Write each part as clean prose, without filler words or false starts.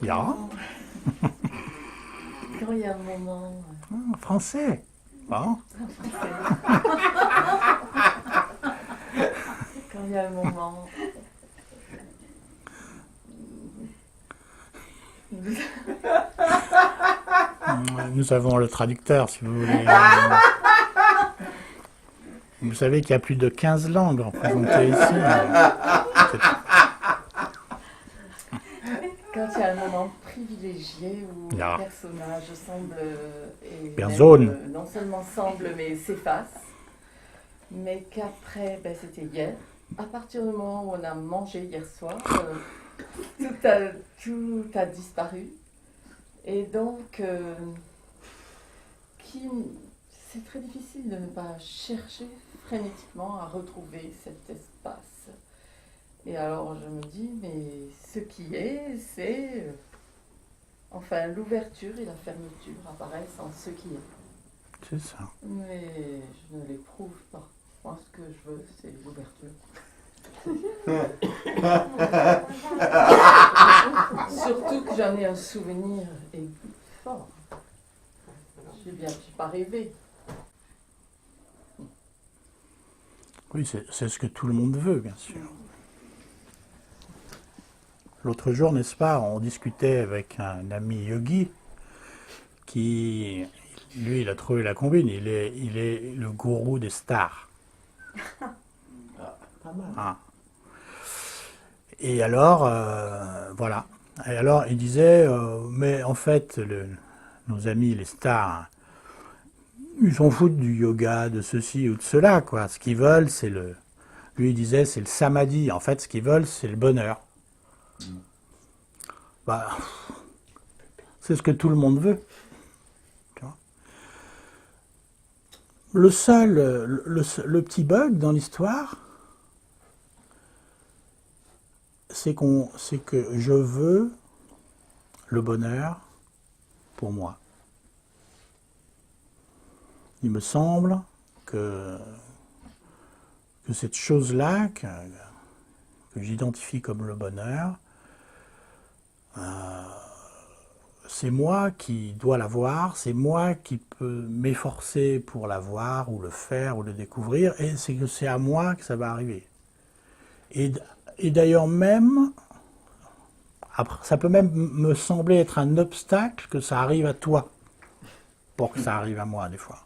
Ja, Quand il y a un moment. français. Bon. Quand il y a un moment. Nous avons le traducteur, si vous voulez. Vous savez qu'il y a plus de 15 langues représentées ici. Quand il y a un moment privilégié où Ja. le personnage semble. Et Personne. même, non seulement semble, mais s'efface. Mais qu'après, ben, c'était hier. À partir du moment où on a mangé hier soir, tout a disparu. Et donc, c'est très difficile de ne pas chercher frénétiquement à retrouver cet espace. Et alors je me dis, mais ce qui est, c'est... Enfin, l'ouverture et la fermeture apparaissent en ce qui est. C'est ça. Mais je ne l'éprouve pas. Moi, ce que je veux, c'est l'ouverture. Surtout que j'en ai un souvenir fort. Je n'ai pas rêvé. Oui, c'est ce que tout le monde veut, bien sûr. L'autre jour, n'est-ce pas, on discutait avec un ami yogi qui, lui, il a trouvé la combine. Il est le gourou des stars. Pas mal. Ah. Et alors, voilà. Et alors, il disait, mais en fait, nos amis, les stars, ils s'en foutent du yoga, de ceci ou de cela, quoi. Ce qu'ils veulent, c'est le... Lui, il disait, c'est le samadhi. En fait, ce qu'ils veulent, c'est le bonheur. Bah, c'est ce que tout le monde veut. Tu vois. Le petit bug dans l'histoire, c'est que je veux le bonheur pour moi. Il me semble que cette chose-là, que j'identifie comme le bonheur, c'est moi qui dois l'avoir, c'est moi qui peux m'efforcer pour l'avoir, ou le faire, ou le découvrir, et c'est que c'est à moi que ça va arriver. Et d'ailleurs même, après, ça peut même me sembler être un obstacle que ça arrive à toi, pour que ça arrive à moi des fois.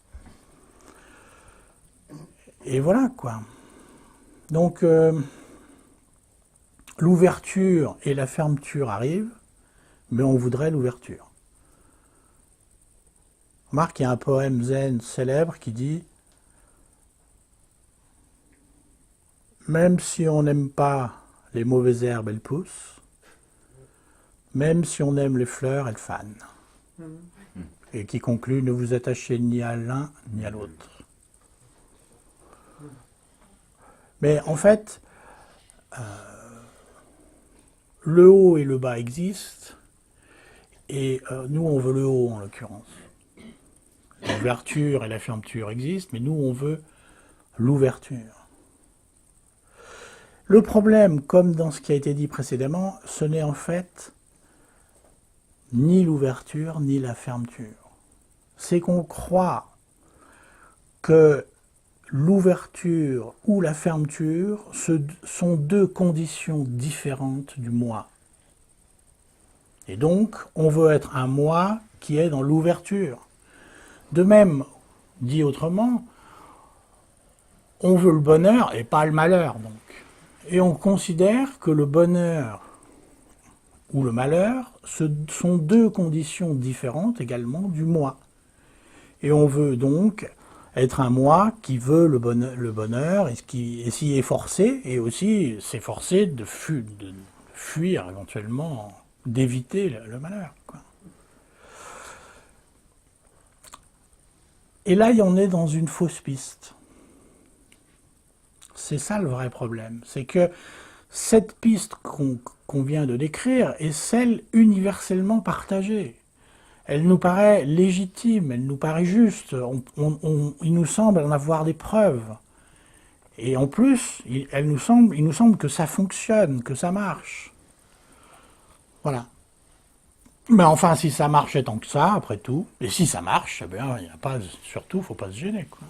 Et voilà quoi. Donc l'ouverture et la fermeture arrivent, mais on voudrait l'ouverture. Remarque, il y a un poème zen célèbre qui dit « Même si on n'aime pas les mauvaises herbes, elles poussent. Même si on aime les fleurs, elles fanent. » Et qui conclut « Ne vous attachez ni à l'un ni à l'autre. » Mais en fait, le haut et le bas existent, et nous on veut le haut en l'occurrence. L'ouverture et la fermeture existent, mais nous on veut l'ouverture. Le problème, comme dans ce qui a été dit précédemment, ce n'est en fait ni l'ouverture ni la fermeture. C'est qu'on croit que l'ouverture ou la fermeture sont deux conditions différentes du moi. Et donc, on veut être un moi qui est dans l'ouverture. De même, dit autrement, on veut le bonheur et pas le malheur, donc. Et on considère que le bonheur ou le malheur sont deux conditions différentes également du moi. Et on veut donc être un moi qui veut le bonheur et s'y efforcer, et aussi s'efforcer de fuir éventuellement, d'éviter le malheur, quoi. Et là, on est dans une fausse piste. C'est ça le vrai problème. C'est que cette piste qu'on vient de décrire est celle universellement partagée. Elle nous paraît légitime, elle nous paraît juste, il nous semble en avoir des preuves. Et en plus, il nous semble que ça fonctionne, que ça marche. Voilà. Mais enfin, si ça marchait tant que ça, après tout, et si ça marche, eh bien, il y a pas, surtout, faut pas se gêner, quoi.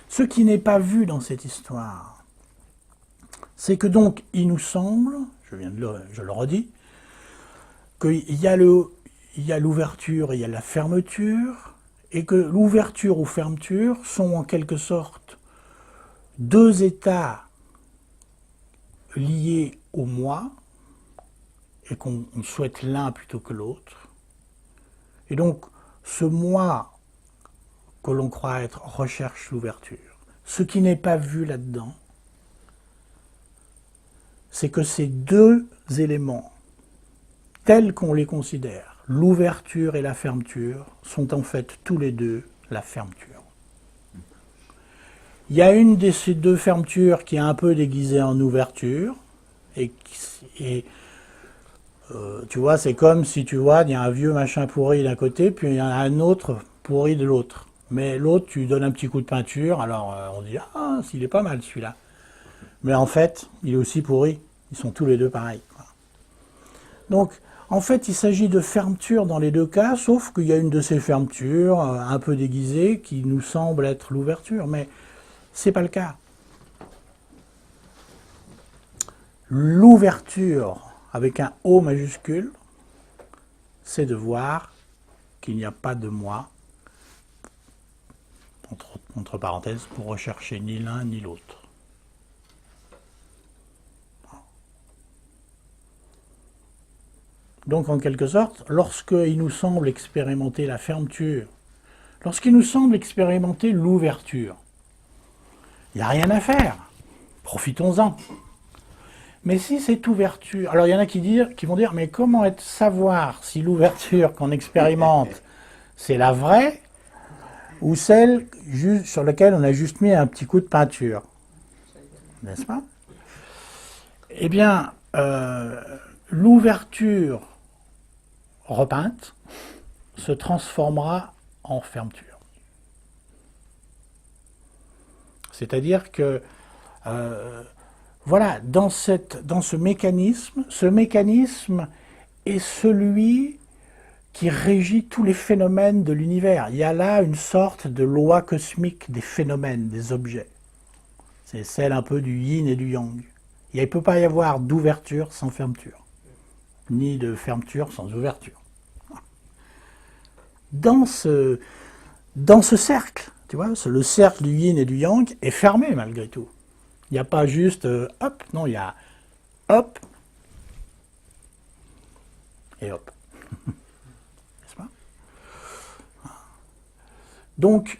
Ce qui n'est pas vu dans cette histoire, c'est que donc, il nous semble, je le redis, qu'il y a l'ouverture et il y a la fermeture, et que l'ouverture ou fermeture sont en quelque sorte deux états liés au moi, et qu'on souhaite l'un plutôt que l'autre. Et donc, ce moi que l'on croit être recherche l'ouverture. Ce qui n'est pas vu là-dedans, c'est que ces deux éléments, tels qu'on les considère, l'ouverture et la fermeture, sont en fait tous les deux la fermeture. Il y a une de ces deux fermetures qui est un peu déguisée en ouverture, tu vois, c'est comme si tu vois, il y a un vieux machin pourri d'un côté, puis il y en a un autre pourri de l'autre. Mais l'autre, tu donnes un petit coup de peinture, alors on dit, ah, il est pas mal celui-là. Mais en fait, il est aussi pourri. Ils sont tous les deux pareils, quoi. Donc, en fait, il s'agit de fermeture dans les deux cas, sauf qu'il y a une de ces fermetures, un peu déguisée, qui nous semble être l'ouverture, mais c'est pas le cas. L'ouverture, avec un O majuscule, c'est de voir qu'il n'y a pas de moi, entre parenthèses, pour rechercher ni l'un ni l'autre. Donc, en quelque sorte, lorsqu'il nous semble expérimenter la fermeture, lorsqu'il nous semble expérimenter l'ouverture, il n'y a rien à faire. Profitons-en. Mais si cette ouverture... Alors, il y en a qui vont dire, mais comment savoir si l'ouverture qu'on expérimente, c'est la vraie ou celle sur laquelle on a juste mis un petit coup de peinture? N'est-ce pas? Eh bien, l'ouverture repeinte se transformera en fermeture. C'est-à-dire que, voilà, dans ce mécanisme est celui qui régit tous les phénomènes de l'univers. Il y a là une sorte de loi cosmique des phénomènes, des objets. C'est celle un peu du yin et du yang. Il ne peut pas y avoir d'ouverture sans fermeture, ni de fermeture sans ouverture. Dans ce cercle, tu vois, le cercle du yin et du yang est fermé malgré tout. Il n'y a pas juste hop, non, il y a hop et hop. N'est-ce pas? Donc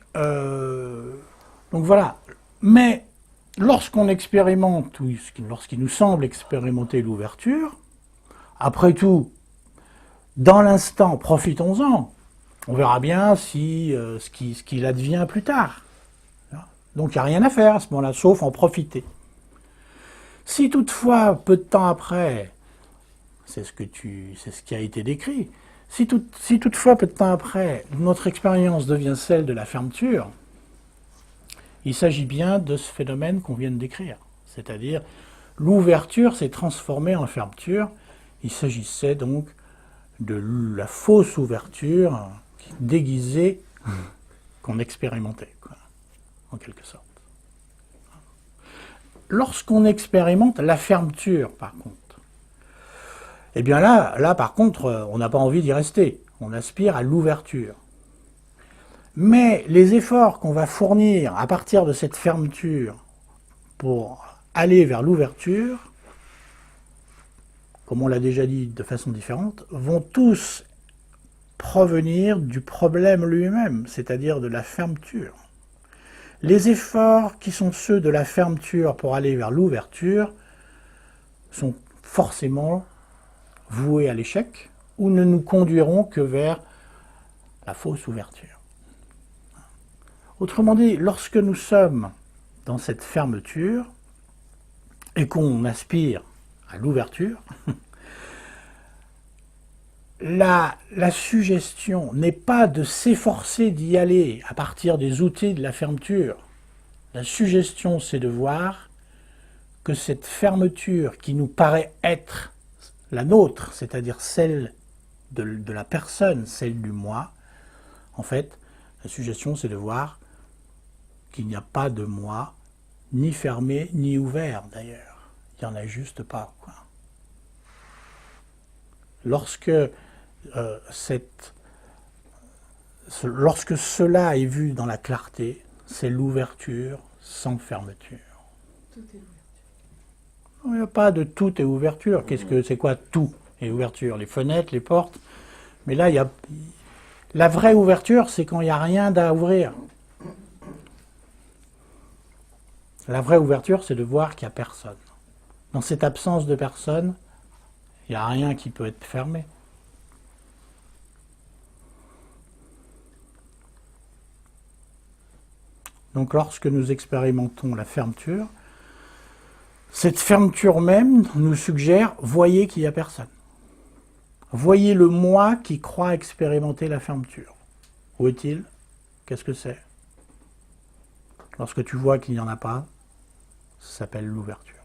voilà. Mais lorsqu'on expérimente, ou lorsqu'il nous semble expérimenter l'ouverture, après tout, dans l'instant, profitons-en. On verra bien ce qu'il advient plus tard. Donc il n'y a rien à faire à ce moment-là, sauf en profiter. Si toutefois, peu de temps après, c'est ce qui a été décrit, si toutefois, peu de temps après, notre expérience devient celle de la fermeture, il s'agit bien de ce phénomène qu'on vient de décrire. C'est-à-dire, l'ouverture s'est transformée en fermeture. Il s'agissait donc de la fausse ouverture déguisée qu'on expérimentait, quoi, en quelque sorte. Lorsqu'on expérimente la fermeture, par contre, eh bien là, par contre, on n'a pas envie d'y rester. On aspire à l'ouverture. Mais les efforts qu'on va fournir à partir de cette fermeture pour aller vers l'ouverture, comme on l'a déjà dit de façon différente, vont tous provenir du problème lui-même, c'est-à-dire de la fermeture. Les efforts qui sont ceux de la fermeture pour aller vers l'ouverture sont forcément voués à l'échec ou ne nous conduiront que vers la fausse ouverture. Autrement dit, lorsque nous sommes dans cette fermeture et qu'on aspire à l'ouverture, la suggestion n'est pas de s'efforcer d'y aller à partir des outils de la fermeture. La suggestion, c'est de voir que cette fermeture qui nous paraît être la nôtre, c'est-à-dire celle de la personne, celle du moi, en fait, la suggestion, c'est de voir qu'il n'y a pas de moi, ni fermé, ni ouvert, d'ailleurs. Il n'y en a juste pas, quoi. Lorsque, lorsque cela est vu dans la clarté, c'est l'ouverture sans fermeture. Tout est ouvert. Il n'y a pas de tout est ouverture. C'est quoi tout est ouverture? Les fenêtres, les portes. Mais là, la vraie ouverture, c'est quand il n'y a rien à ouvrir. La vraie ouverture, c'est de voir qu'il n'y a personne. Dans cette absence de personne, il n'y a rien qui peut être fermé. Donc lorsque nous expérimentons la fermeture, cette fermeture même nous suggère, voyez qu'il n'y a personne. Voyez le moi qui croit expérimenter la fermeture. Où est-il? Qu'est-ce que c'est? Lorsque tu vois qu'il n'y en a pas, ça s'appelle l'ouverture.